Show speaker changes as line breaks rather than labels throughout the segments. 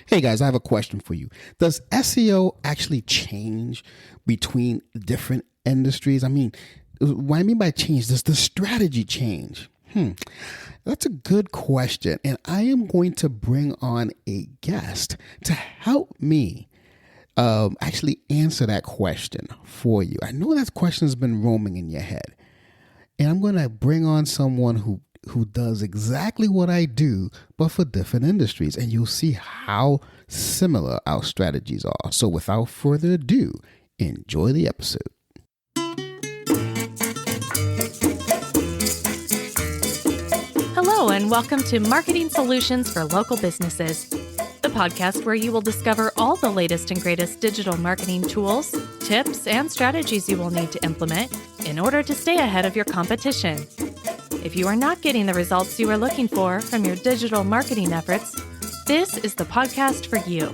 Hey guys, I have a question for you. Does SEO actually change between different industries? What I mean by change, does the strategy change? That's a good question. And I am going to bring on a guest to help me actually answer that question for you. I know that question has been roaming in your head. And I'm going to bring on someone who does exactly what I do, but for different industries. And you'll see how similar our strategies are. So without further ado, enjoy the episode.
Hello, and welcome to Marketing Solutions for Local Businesses, the podcast where you will discover all the latest and greatest digital marketing tools, tips, and strategies you will need to implement in order to stay ahead of your competition. If you are not getting the results you are looking for from your digital marketing efforts, this is the podcast for you.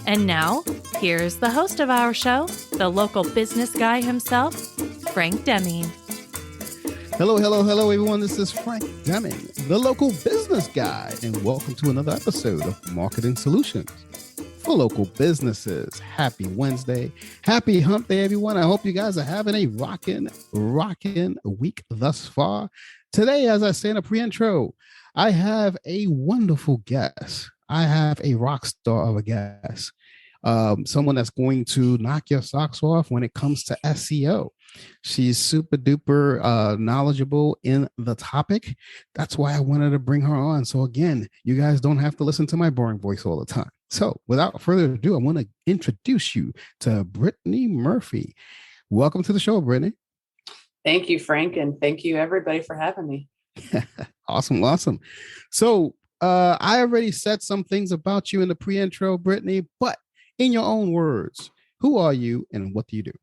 And now, here's the host of our show, the local business guy himself, Frank Deming.
Hello, everyone. This is Frank Deming, the local business guy, and welcome to another episode of Marketing Solutions for Local Businesses. Happy Wednesday. Happy hump day, everyone. I hope you guys are having a rockin' week thus far. Today, as I say in a pre-intro, I have a wonderful guest. I have a rock star of a guest. Someone that's going to knock your socks off when it comes to SEO. She's super duper knowledgeable in the topic. That's why I wanted to bring her on. So again, you guys don't have to listen to my boring voice all the time. So without further ado, I want to introduce you to Brittany Murphy. Welcome to the show, Brittany.
Thank you, Frank. And thank you everybody for having me.
Awesome. So I already said some things about you in the pre-intro, Brittany, but in your own words, who are you and what do you do?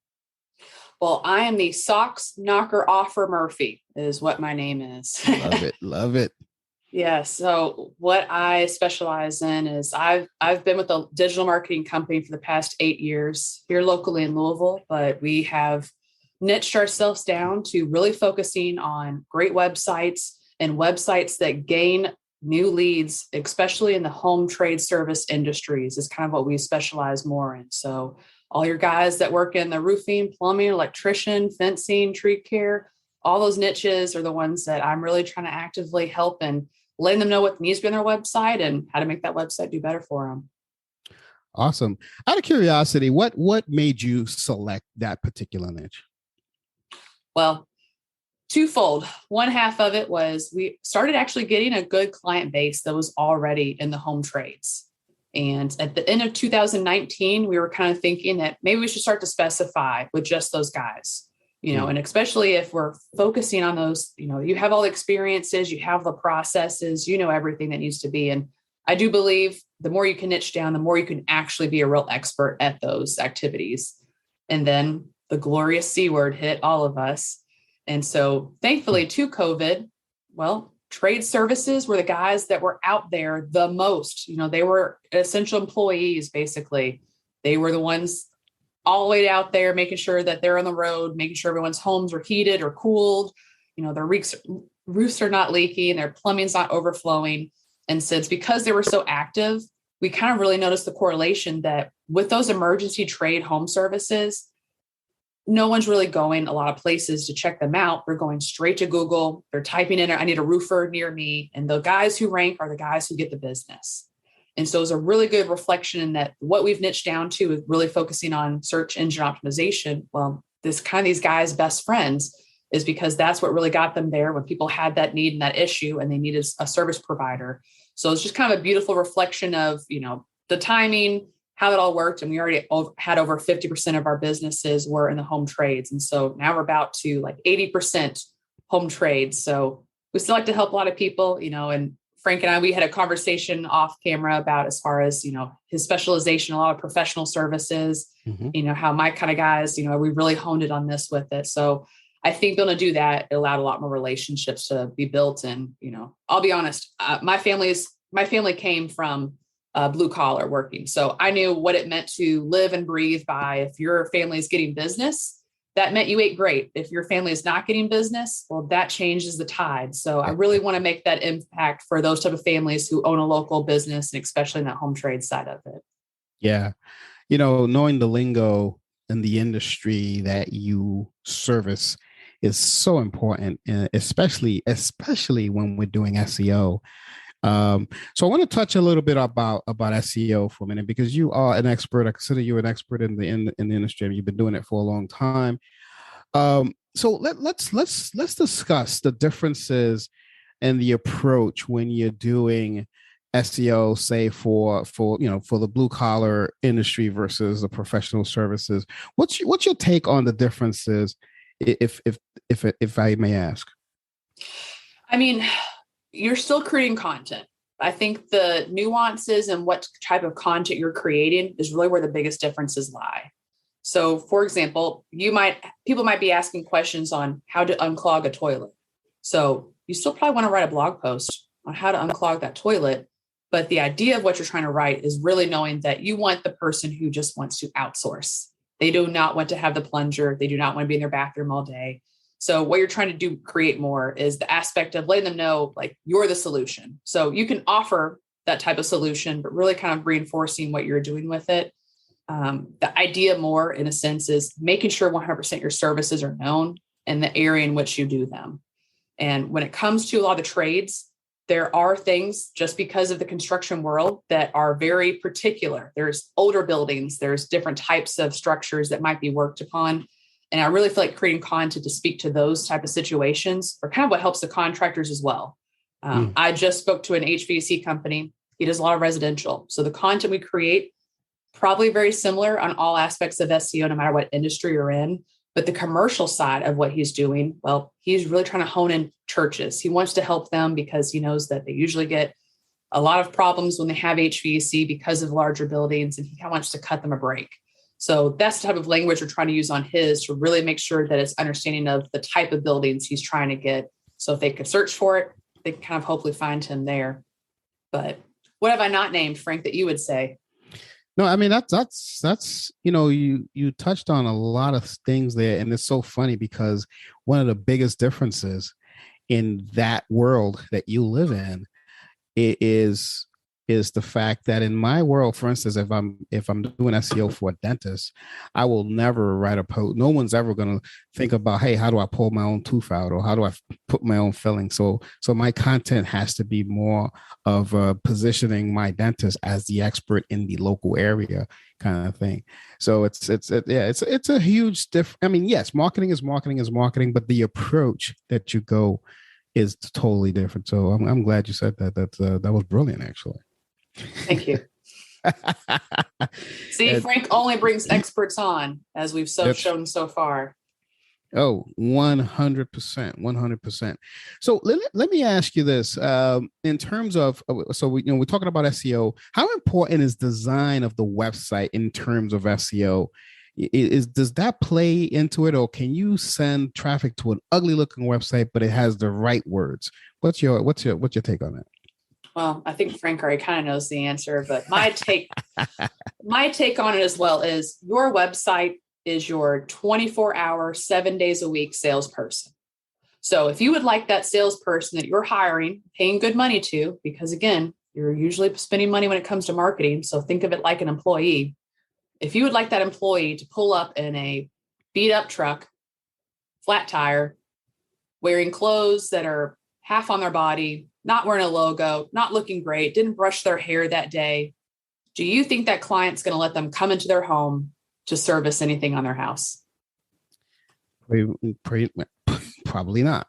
Well, I am the Socks Knocker Offer Murphy is what my name is.
Love it.
Yeah. So what I specialize in is I've been with a digital marketing company for the past 8 years here locally in Louisville, but we have niched ourselves down to really focusing on great websites and websites that gain new leads, especially in the home trade service industries is kind of what we specialize more in. So all your guys that work in the roofing, plumbing, electrician, fencing, tree care, all those niches are the ones that I'm really trying to actively help and letting them know what needs to be on their website and how to make that website do better for them.
Awesome. Out of curiosity, what made you select that particular niche?
Well, twofold. One half of it was we started actually getting a good client base that was already in the home trades. And at the end of 2019, we were kind of thinking that maybe we should start to specify with just those guys, and especially if we're focusing on those, you have all the experiences, you have the processes, everything that needs to be. And I do believe the more you can niche down, the more you can actually be a real expert at those activities. And then the glorious C word hit all of us. And so thankfully to COVID, trade services were the guys that were out there the most. They were essential employees, basically. They were the ones all the way out there, making sure that they're on the road, making sure everyone's homes are heated or cooled. Their roofs are not leaking, their plumbing's not overflowing. And so it's because they were so active, we kind of really noticed the correlation that with those emergency trade home services, no one's really going a lot of places to check them out. They're going straight to Google. They're typing in, I need a roofer near me. And the guys who rank are the guys who get the business. And so it's a really good reflection in that what we've niched down to is really focusing on search engine optimization. Well, these guys' best friends is because that's what really got them there when people had that need and that issue and they needed a service provider. So it's just kind of a beautiful reflection of, the timing, how it all worked. And we already had over 50% of our businesses were in the home trades. And so now we're about to like 80% home trades. So we still like to help a lot of people, and Frank and I, we had a conversation off camera about as far as, his specialization, a lot of professional services, how my kind of guys, we really honed it on this with it. So I think being able to do that, it allowed a lot more relationships to be built. And, I'll be honest, my family came from blue collar working. So I knew what it meant to live and breathe by if your family is getting business, that meant you ate great. If your family is not getting business, well, that changes the tide. So I really want to make that impact for those type of families who own a local business, and especially in that home trade side of it.
Yeah. Knowing the lingo and the industry that you service is so important, especially when we're doing SEO. So I want to touch a little bit about SEO for a minute, because you are an expert. I consider you an expert in the industry. You've been doing it for a long time. So let's discuss the differences and the approach when you're doing SEO, say for the blue collar industry versus the professional services. What's your take on the differences, if I may ask?
I mean, you're still creating content. I think the nuances and what type of content you're creating is really where the biggest differences lie. So, for example, people might be asking questions on how to unclog a toilet. So you still probably want to write a blog post on how to unclog that toilet. But the idea of what you're trying to write is really knowing that you want the person who just wants to outsource. They do not want to have the plunger. They do not want to be in their bathroom all day. So what you're trying to create more is the aspect of letting them know, like, you're the solution. So you can offer that type of solution, but really kind of reinforcing what you're doing with it. The idea more, in a sense, is making sure 100% your services are known in the area in which you do them. And when it comes to a lot of the trades, there are things, just because of the construction world, that are very particular. There's older buildings, there's different types of structures that might be worked upon. And I really feel like creating content to speak to those type of situations are kind of what helps the contractors as well. I just spoke to an HVAC company. He does a lot of residential. So the content we create, probably very similar on all aspects of SEO, no matter what industry you're in. But the commercial side of what he's doing, well, he's really trying to hone in churches. He wants to help them because he knows that they usually get a lot of problems when they have HVAC because of larger buildings, and he kind of wants to cut them a break. So that's the type of language we're trying to use on his, to really make sure that it's understanding of the type of buildings he's trying to get. So if they could search for it, they can kind of hopefully find him there. But what have I not named, Frank, that you would say?
No, I mean, that's you touched on a lot of things there, and it's so funny because one of the biggest differences in that world that you live in is the fact that in my world, for instance, if I'm doing SEO for a dentist, I will never write a post. No one's ever going to think about, hey, how do I pull my own tooth out, or how do I put my own filling? So my content has to be more of positioning my dentist as the expert in the local area, kind of thing. So it's a huge difference. I mean, yes, marketing is marketing, but the approach that you go is totally different. So I'm glad you said that. That was brilliant, actually.
Thank you. See, Frank only brings experts on, as we've shown so far.
Oh, 100%, 100%. So let me ask you this, in terms of, we're talking about SEO. How important is design of the website in terms of SEO? Does that play into it, or can you send traffic to an ugly looking website, but it has the right words? What's your take on that?
Well, I think Frank already kind of knows the answer, but my take on it as well is, your website is your 24-hour, 7 days a week salesperson. So if you would like that salesperson that you're hiring, paying good money to, because again, you're usually spending money when it comes to marketing. So think of it like an employee. If you would like that employee to pull up in a beat up truck, flat tire, wearing clothes that are half on their body, not wearing a logo, not looking great, didn't brush their hair that day, do you think that client's going to let them come into their home to service anything on their house?
Probably not.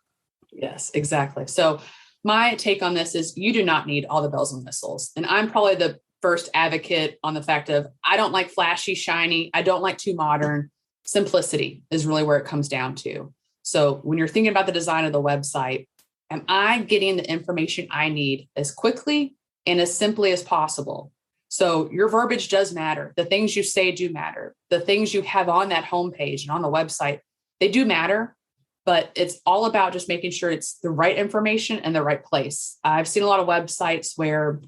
Yes, exactly. So my take on this is, you do not need all the bells and whistles. And I'm probably the first advocate on the fact of, I don't like flashy, shiny. I don't like too modern. Simplicity is really where it comes down to. So when you're thinking about the design of the website, am I getting the information I need as quickly and as simply as possible? So your verbiage does matter. The things you say do matter. The things you have on that homepage and on the website, they do matter, but it's all about just making sure it's the right information and the right place. I've seen a lot of websites where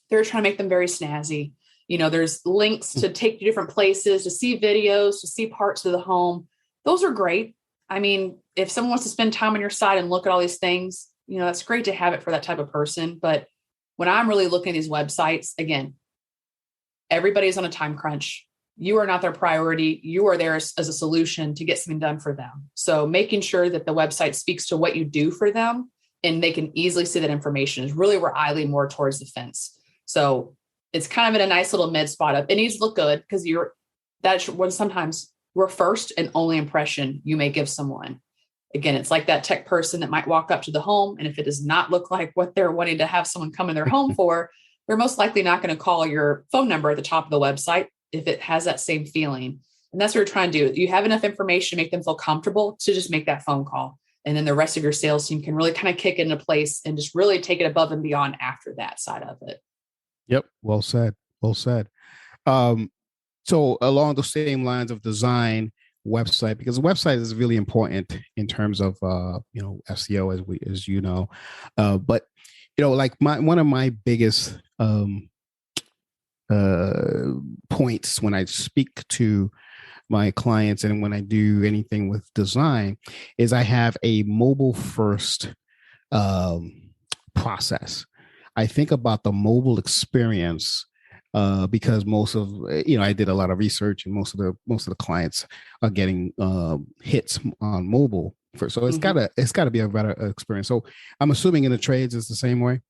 they're trying to make them very snazzy. There's links to take you different places, to see videos, to see parts of the home. those are great. I mean, if someone wants to spend time on your site and look at all these things, that's great to have it for that type of person. But when I'm really looking at these websites, again, everybody's on a time crunch. You are not their priority. You are there as a solution to get something done for them. So making sure that the website speaks to what you do for them and they can easily see that information is really where I lean more towards the fence. So it's kind of in a nice little mid spot of it needs to look good because that's when sometimes we're first and only impression you may give someone. Again, it's like that tech person that might walk up to the home. And if it does not look like what they're wanting to have someone come in their home for, they're most likely not going to call your phone number at the top of the website if it has that same feeling. And that's what you're trying to do. You have enough information to make them feel comfortable to just make that phone call. And then the rest of your sales team can really kind of kick it into place and just really take it above and beyond after that side of it.
Yep. Well said. Well said. So along the same lines of design, website, because the website is really important in terms of SEO as you know. But like one of my biggest points when I speak to my clients and when I do anything with design is I have a mobile first process. I think about the mobile experience because most of I did a lot of research and most of the clients are getting hits on mobile first. So it's gotta be a better experience. So I'm assuming in the trades it's the same way.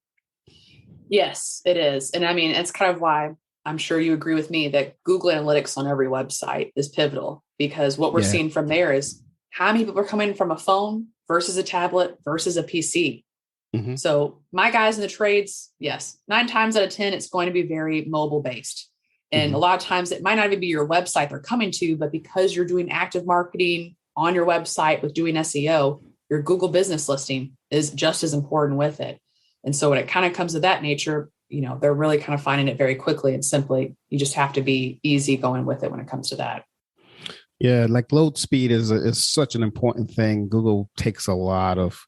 Yes, it is. And I mean, it's kind of why I'm sure you agree with me that Google Analytics on every website is pivotal because what we're seeing from there is how many people are coming from a phone versus a tablet versus a PC. Mm-hmm. So my guys in the trades, yes, 9 times out of 10, it's going to be very mobile based. And a lot of times it might not even be your website they're coming to, but because you're doing active marketing on your website with doing SEO, your Google business listing is just as important with it. And so when it kind of comes to that nature, they're really kind of finding it very quickly and simply. You just have to be easy going with it when it comes to that.
Yeah, like load speed is such an important thing. Google takes a lot of,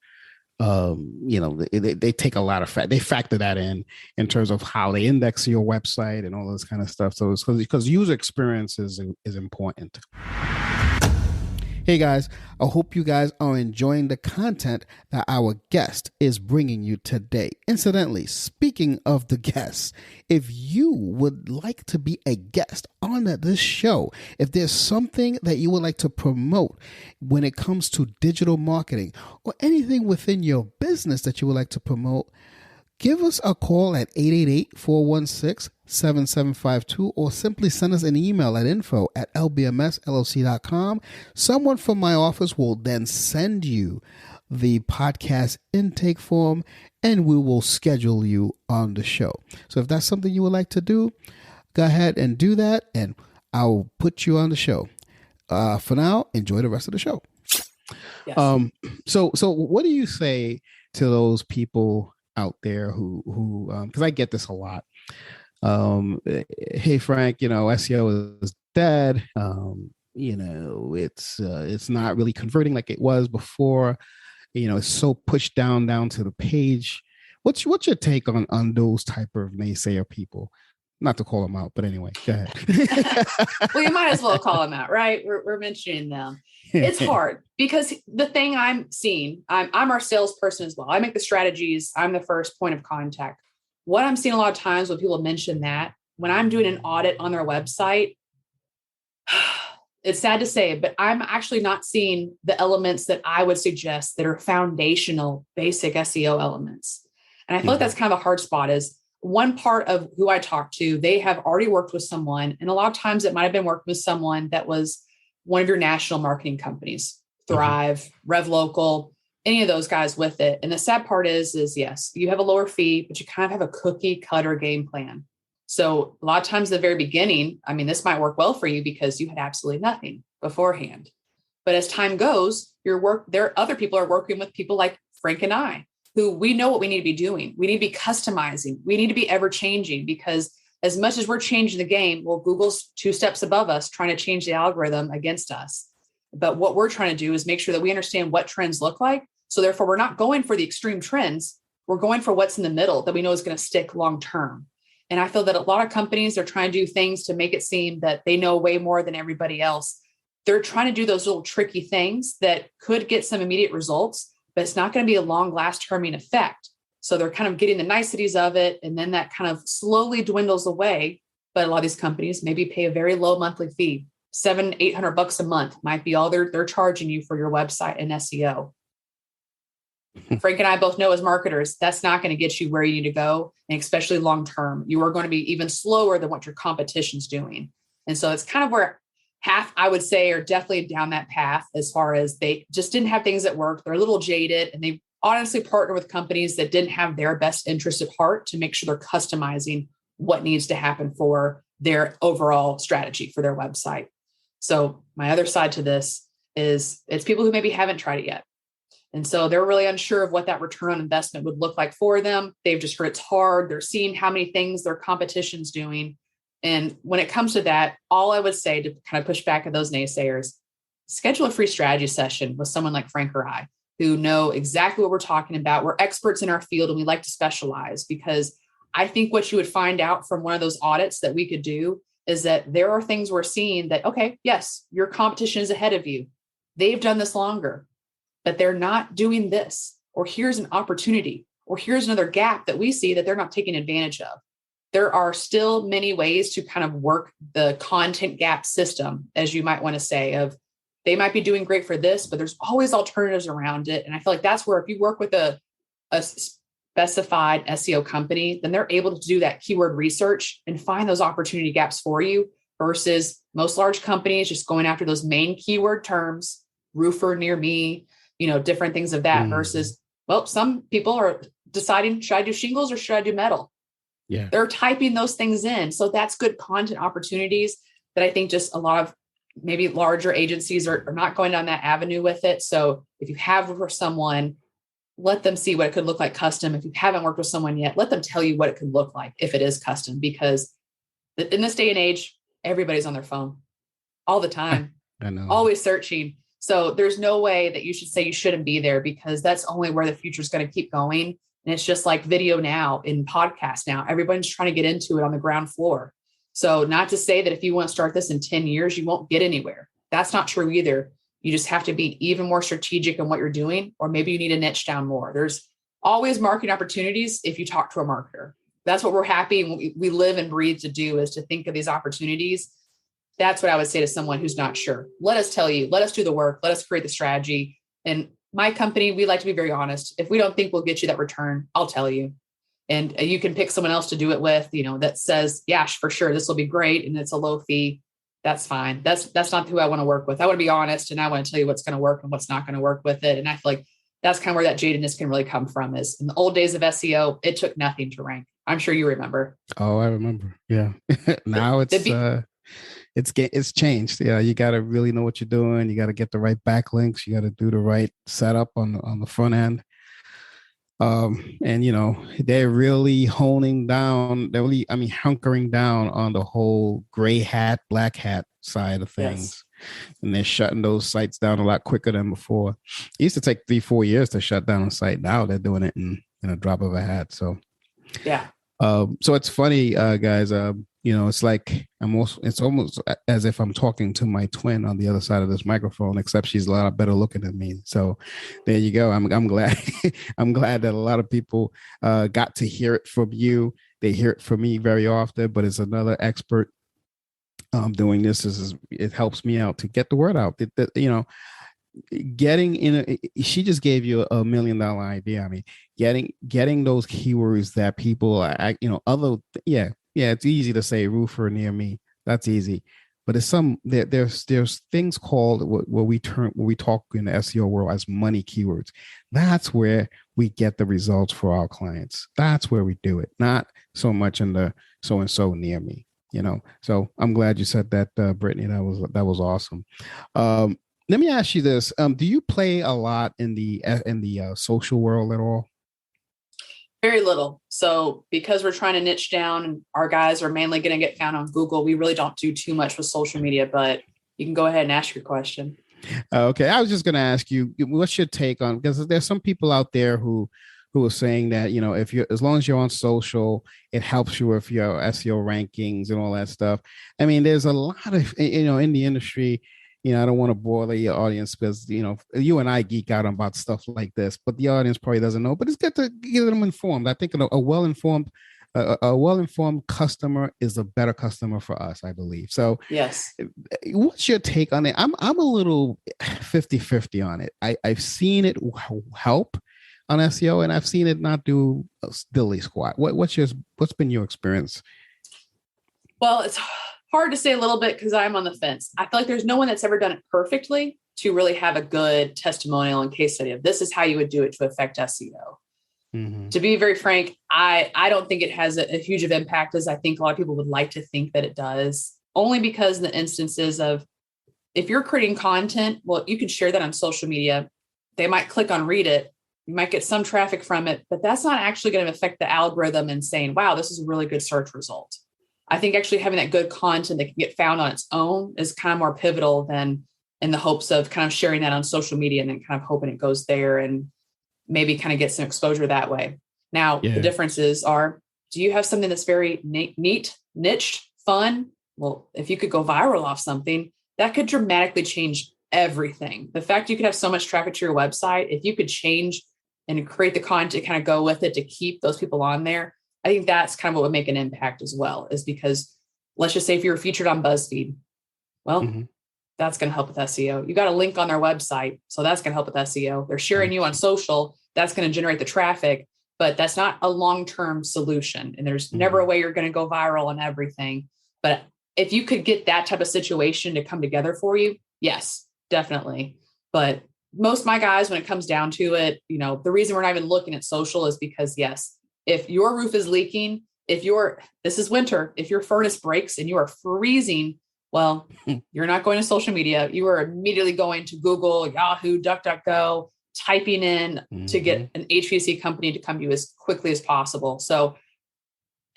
they take a lot of they factor that in terms of how they index your website and all this kind of stuff. So it's because user experience is important. Hey guys, I hope you guys are enjoying the content that our guest is bringing you today. Incidentally, speaking of the guests, if you would like to be a guest on this show, if there's something that you would like to promote when it comes to digital marketing or anything within your business that you would like to promote, give us a call at 888-416-7752 or simply send us an email at info@lbmsllc.com. Someone from my office will then send you the podcast intake form and we will schedule you on the show. So if that's something you would like to do, go ahead and do that and I'll put you on the show. For now, enjoy the rest of the show.
Yes.
So what do you say to those people out there who because I get this a lot. Hey Frank, SEO is dead. It's not really converting like it was before. It's so pushed down to the page. What's your take on those type of naysayer people? Not to call them out, but anyway, go ahead.
Well, you might as well call them out, right? We're mentioning them. It's hard because the thing I'm seeing, I'm our salesperson as well. I make the strategies. I'm the first point of contact. What I'm seeing a lot of times when people mention that, when I'm doing an audit on their website, it's sad to say, but I'm actually not seeing the elements that I would suggest that are foundational, basic SEO elements. And I feel like that's kind of a hard spot is one part of who I talk to, they have already worked with someone. And a lot of times it might've been working with someone that was one of your national marketing companies, Thrive, RevLocal, any of those guys with it. And the sad part is yes, you have a lower fee, but you kind of have a cookie cutter game plan. So a lot of times at the very beginning, I mean, this might work well for you because you had absolutely nothing beforehand. But as time goes, other people are working with people like Frank and I, who we know what we need to be doing. We need to be customizing. We need to be ever changing because as much as we're changing the game, well, Google's 2 steps above us trying to change the algorithm against us. But what we're trying to do is make sure that we understand what trends look like. So therefore, we're not going for the extreme trends. We're going for what's in the middle that we know is going to stick long term. And I feel that a lot of companies are trying to do things to make it seem that they know way more than everybody else. they're trying to do those little tricky things that could get some immediate results, but it's not going to be a long lasting effect. So they're kind of getting the niceties of it. And then that kind of slowly dwindles away. But a lot of these companies maybe pay a very low monthly fee, $700-800 a month might be all they're charging you for your website and SEO. Frank and I both know as marketers, that's not going to get you where you need to go. And especially long-term, you are going to be even slower than what your competition's doing. And so it's kind of where half, I would say, are definitely down that path as far as they just didn't have things that work. They're a little jaded, and they honestly partner with companies that didn't have their best interest at heart to make sure they're customizing what needs to happen for their overall strategy for their website. So my other side to this is it's people who maybe haven't tried it yet. And so they're really unsure of what that return on investment would look like for them. They've just heard it's hard. They're seeing how many things their competition's doing. And when it comes to that, all I would say to kind of push back at those naysayers, schedule a free strategy session with someone like Frank or I, who know exactly what we're talking about. We're experts in our field and we like to specialize, because I think what you would find out from one of those audits that we could do is that there are things we're seeing that, okay, yes, your competition is ahead of you. They've done this longer, but they're not doing this, or here's an opportunity, or here's another gap that we see that they're not taking advantage of. There are still many ways to kind of work the content gap system, as you might want to say, of they might be doing great for this, but there's always alternatives around it. And I feel like that's where if you work with a specified SEO company, then they're able to do that keyword research and find those opportunity gaps for you, versus most large companies just going after those main keyword terms, roofer near me, different things of that, versus, well, some people are deciding, should I do shingles or should I do metal?
Yeah.
They're typing those things in. So that's good content opportunities that I think just a lot of maybe larger agencies are not going down that avenue with it. So if you have for someone, let them see what it could look like custom. If you haven't worked with someone yet, let them tell you what it could look like if it is custom, because in this day and age, everybody's on their phone all the time.
I know.
Always searching. So there's no way that you should say you shouldn't be there, because that's only where the future is going to keep going. And it's just like video now in podcast now, everyone's trying to get into it on the ground floor. So not to say that if you want to start this in 10 years, you won't get anywhere. That's not true either. You just have to be even more strategic in what you're doing, or maybe you need to niche down more. There's always marketing opportunities if you talk to a marketer. That's what we're happy and we live and breathe to do, is to think of these opportunities. That's what I would say to someone who's not sure. Let us tell you, let us do the work, let us create the strategy. And my company, we like to be very honest. If we don't think we'll get you that return, I'll tell you. And you can pick someone else to do it with, that says, yeah, for sure, this will be great. And it's a low fee. That's fine. That's not who I want to work with. I want to be honest, and I want to tell you what's going to work and what's not going to work with it. And I feel like that's kind of where that jadedness can really come from, is in the old days of SEO, it took nothing to rank. I'm sure you remember.
Oh, I remember. Yeah. Now it's changed. Yeah. You got to really know what you're doing. You got to get the right backlinks. You got to do the right setup on the front end. And they're really honing down, hunkering down on the whole gray hat, black hat side of things. Yes. And they're shutting those sites down a lot quicker than before. It used to take 3-4 years to shut down a site. Now they're doing it in a drop of a hat. So
yeah.
So it's funny, guys, it's like it's almost as if I'm talking to my twin on the other side of this microphone, except she's a lot better looking than me. So there you go. I'm glad. I'm glad that a lot of people got to hear it from you. They hear it from me very often, but as another expert doing this, it helps me out to get the word out. Getting in she just gave you $1 million idea. I mean, getting those keywords that people it's easy to say roofer near me. That's easy. But there's things called what we talk in the SEO world as money keywords. That's where we get the results for our clients. That's where we do it. Not so much in the so-and-so near me, So I'm glad you said that, Brittany. That was awesome. Let me ask you this. Do you play a lot in the social world at all?
Very little. So because we're trying to niche down and our guys are mainly going to get found on Google, we really don't do too much with social media, but you can go ahead and ask your question.
Okay. I was just going to ask you, what's your take on, because there's some people out there who are saying that, as long as you're on social, it helps you with your SEO rankings and all that stuff. I mean, there's a lot of, in the industry, I don't want to bother your audience because, you and I geek out about stuff like this, but the audience probably doesn't know, but it's good to get them informed. I think a well-informed customer is a better customer for us, I believe. So
yes.
What's your take on it? I'm a little 50-50 on it. I've seen it help on SEO and I've seen it not do dilly squat. What's been your experience?
Well, it's hard to say a little bit because I'm on the fence. I feel like there's no one that's ever done it perfectly to really have a good testimonial and case study of this is how you would do it to affect SEO. Mm-hmm. To be very frank, I don't think it has a huge of impact as I think a lot of people would like to think that it does, only because the instances of if you're creating content, well, you can share that on social media. They might click on read it. You might get some traffic from it, but that's not actually going to affect the algorithm and saying, wow, this is a really good search result. I think actually having that good content that can get found on its own is kind of more pivotal than in the hopes of kind of sharing that on social media and then kind of hoping it goes there and maybe kind of get some exposure that way. Now, The differences are, do you have something that's very neat, niched, fun? Well, if you could go viral off something, that could dramatically change everything. The fact you could have so much traffic to your website, if you could change and create the content, kind of go with it to keep those people on there, I think that's kind of what would make an impact as well, is because let's just say if you were featured on BuzzFeed, well, that's going to help with SEO. You got a link on their website, so that's going to help with SEO. They're sharing you on social, that's going to generate the traffic, but that's not a long-term solution. And there's never a way you're going to go viral on everything. But if you could get that type of situation to come together for you, yes, definitely. But most of my guys, when it comes down to it, the reason we're not even looking at social is because, yes, if your roof is leaking, this is winter, if your furnace breaks and you are freezing, well, you're not going to social media. You are immediately going to Google, Yahoo, DuckDuckGo, typing in to get an HVAC company to come to you as quickly as possible. So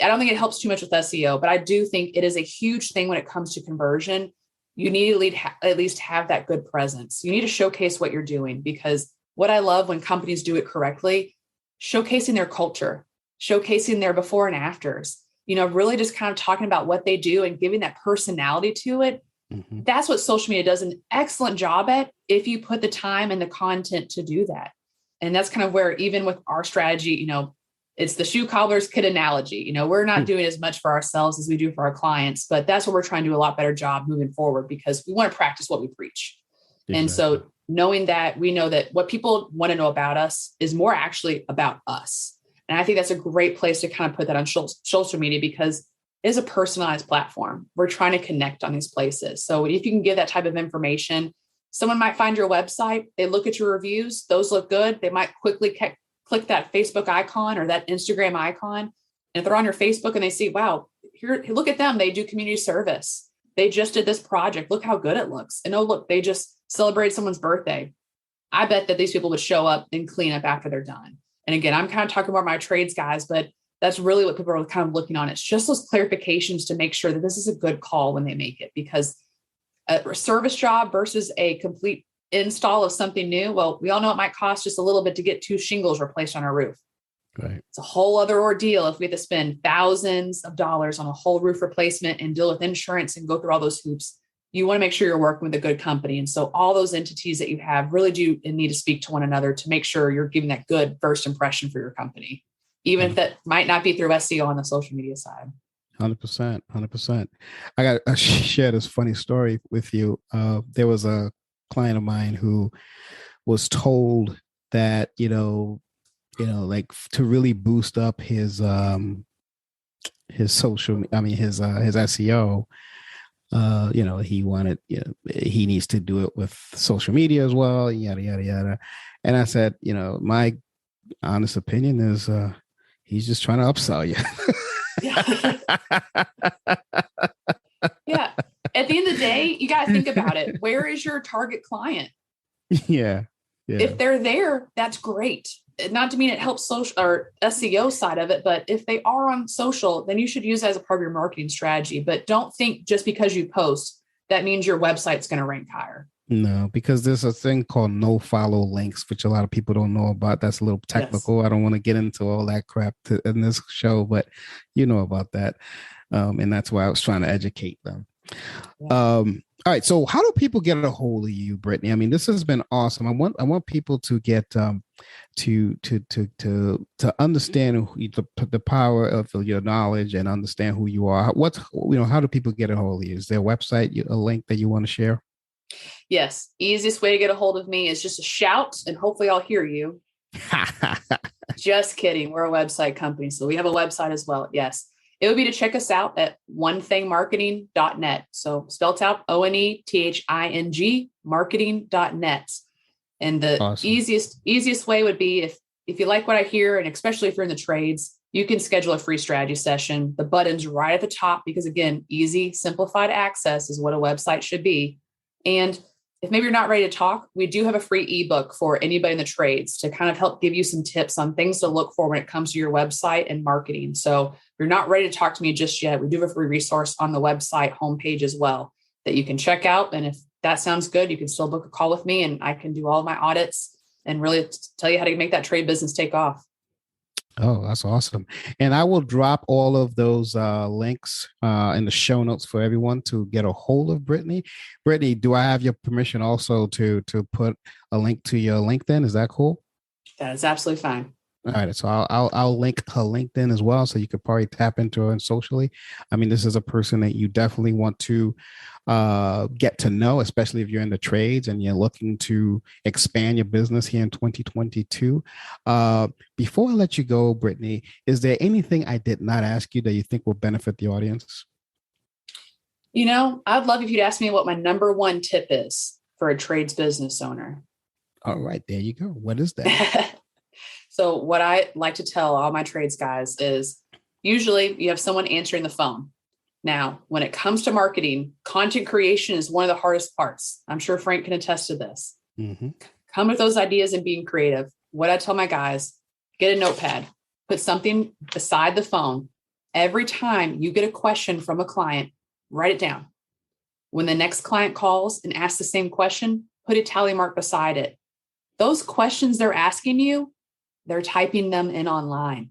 I don't think it helps too much with SEO, but I do think it is a huge thing when it comes to conversion. You need to at least have that good presence. You need to showcase what you're doing, because what I love when companies do it correctly, showcasing their culture, showcasing their before and afters, really just kind of talking about what they do and giving that personality to it. That's what social media does an excellent job at if you put the time and the content to do that. And that's kind of where, even with our strategy, it's the shoe cobbler's kit analogy. We're not doing as much for ourselves as we do for our clients, but that's what we're trying to do a lot better job moving forward, because we want to practice what we preach. Exactly. And so knowing that, we know that what people want to know about us is more actually about us. And I think that's a great place to kind of put that on social media, because it is a personalized platform. We're trying to connect on these places. So if you can give that type of information, someone might find your website, they look at your reviews, those look good. They might quickly click that Facebook icon or that Instagram icon. And if they're on your Facebook and they see, wow, here, look at them. They do community service. They just did this project. Look how good it looks. And oh, look, they just celebrated someone's birthday. I bet that these people would show up and clean up after they're done. And again, I'm kind of talking about my trades guys, but that's really what people are kind of looking on. It's just those clarifications to make sure that this is a good call when they make it, because a service job versus a complete install of something new, well, we all know it might cost just a little bit to get 2 shingles replaced on our roof.
Right.
It's a whole other ordeal if we have to spend thousands of dollars on a whole roof replacement and deal with insurance and go through all those hoops. You want to make sure you're working with a good company. And so all those entities that you have really do need to speak to one another to make sure you're giving that good first impression for your company, even if that might not be through SEO on the social media side.
100%. I got to share this funny story with you. There was a client of mine who was told that, like to really boost up his social, his SEO, he wanted, he needs to do it with social media as well, yada, yada, yada. And I said, my honest opinion is he's just trying to upsell you.
Yeah. At the end of the day, you got to think about it. Where is your target client?
Yeah.
If they're there, that's great. Not to mean it helps social or SEO side of it, but if they are on social, then you should use that as a part of your marketing strategy. But don't think just because you post, that means your website's going to rank higher. No,
because there's a thing called no follow links, which a lot of people don't know about. That's a little technical. Yes. I don't want to get into all that crap in this show, but you know about that. And that's why I was trying to educate them.
Yeah.
All right. So how do people get a hold of you, Brittany? I mean, this has been awesome. I want people to get to understand the power of your knowledge and understand who you are. How do people get a hold of you? Is there a website, a link that you want to share?
Yes. Easiest way to get a hold of me is just a shout, and hopefully I'll hear you. Just kidding. We're a website company, so we have a website as well. Yes. It would be to check us out at onethingmarketing.net. So spelled out ONETHING marketing.net. And the
Awesome.
easiest way would be if you like what I hear, and especially if you're in the trades, you can schedule a free strategy session. The button's right at the top because, again, easy, simplified access is what a website should be. And if maybe you're not ready to talk, we do have a free ebook for anybody in the trades to kind of help give you some tips on things to look for when it comes to your website and marketing. So if you're not ready to talk to me just yet, we do have a free resource on the website homepage as well that you can check out. And if that sounds good, you can still book a call with me and I can do all of my audits and really tell you how to make that trade business take off.
Oh, that's awesome. And I will drop all of those links in the show notes for everyone to get a hold of Brittany. Brittany, do I have your permission also to put a link to your LinkedIn? Is that cool?
That is absolutely fine.
All right, so I'll link her LinkedIn as well, so you could probably tap into her socially. I mean, this is a person that you definitely want to get to know, especially if you're in the trades and you're looking to expand your business here in 2022. Before I let you go, Brittany, is there anything I did not ask you that you think will benefit the audience?
I'd love if you'd ask me what my number one tip is for a trades business owner.
All right, there you go. What is that?
So what I like to tell all my trades guys is usually you have someone answering the phone. Now, when it comes to marketing, content creation is one of the hardest parts. I'm sure Frank can attest to this.
Mm-hmm.
Come with those ideas and being creative. What I tell my guys, get a notepad, put something beside the phone. Every time you get a question from a client, write it down. When the next client calls and asks the same question, put a tally mark beside it. Those questions they're asking you, they're typing them in online.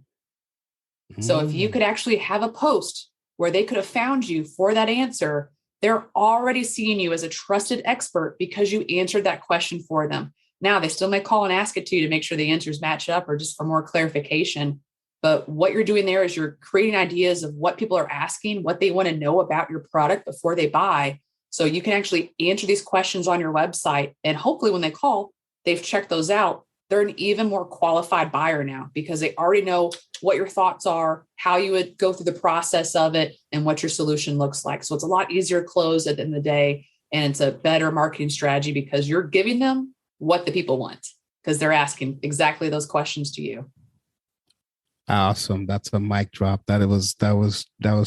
So if you could actually have a post where they could have found you for that answer, they're already seeing you as a trusted expert because you answered that question for them. Now, they still may call and ask it to you to make sure the answers match up or just for more clarification. But what you're doing there is you're creating ideas of what people are asking, what they want to know about your product before they buy. So you can actually answer these questions on your website. And hopefully when they call, they've checked those out. They're an even more qualified buyer now because they already know what your thoughts are, how you would go through the process of it, and what your solution looks like. So it's a lot easier to close at the end of the day. And it's a better marketing strategy because you're giving them what the people want because they're asking exactly those questions to you.
Awesome. That's a mic drop. That was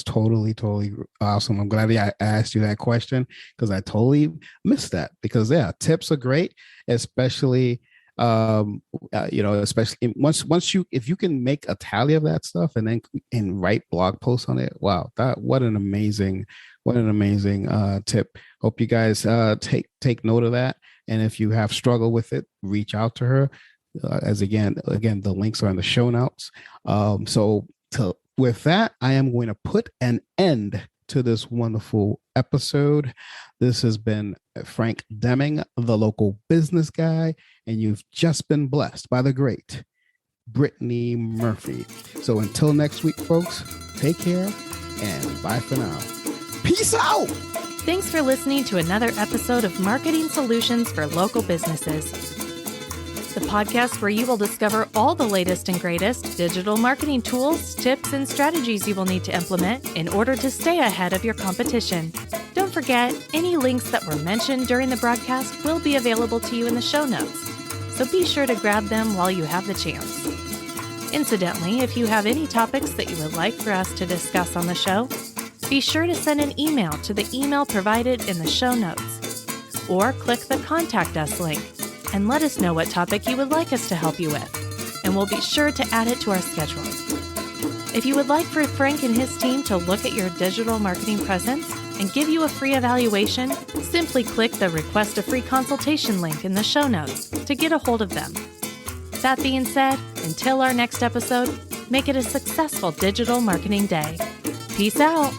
totally awesome. I'm glad I asked you that question because I totally missed that because tips are great, especially especially if you can make a tally of that stuff and write blog posts on it. Wow, what an amazing tip. Hope you guys take note of that. And if you have struggled with it, reach out to her. As again, the links are in the show notes. With that, I am going to put an end to this wonderful episode. This has been Frank Deming, the local business guy, and you've just been blessed by the great Brittany Murphy. So until next week, folks, take care and bye for now. Peace out.
Thanks for listening to another episode of Marketing Solutions for Local Businesses, the podcast where you will discover all the latest and greatest digital marketing tools, tips, and strategies you will need to implement in order to stay ahead of your competition. Don't forget, any links that were mentioned during the broadcast will be available to you in the show notes, so be sure to grab them while you have the chance. Incidentally, if you have any topics that you would like for us to discuss on the show, be sure to send an email to the email provided in the show notes, or click the Contact Us link and let us know what topic you would like us to help you with, and we'll be sure to add it to our schedule. If you would like for Frank and his team to look at your digital marketing presence and give you a free evaluation, simply click the Request a Free Consultation link in the show notes to get a hold of them. That being said, until our next episode, make it a successful digital marketing day. Peace out.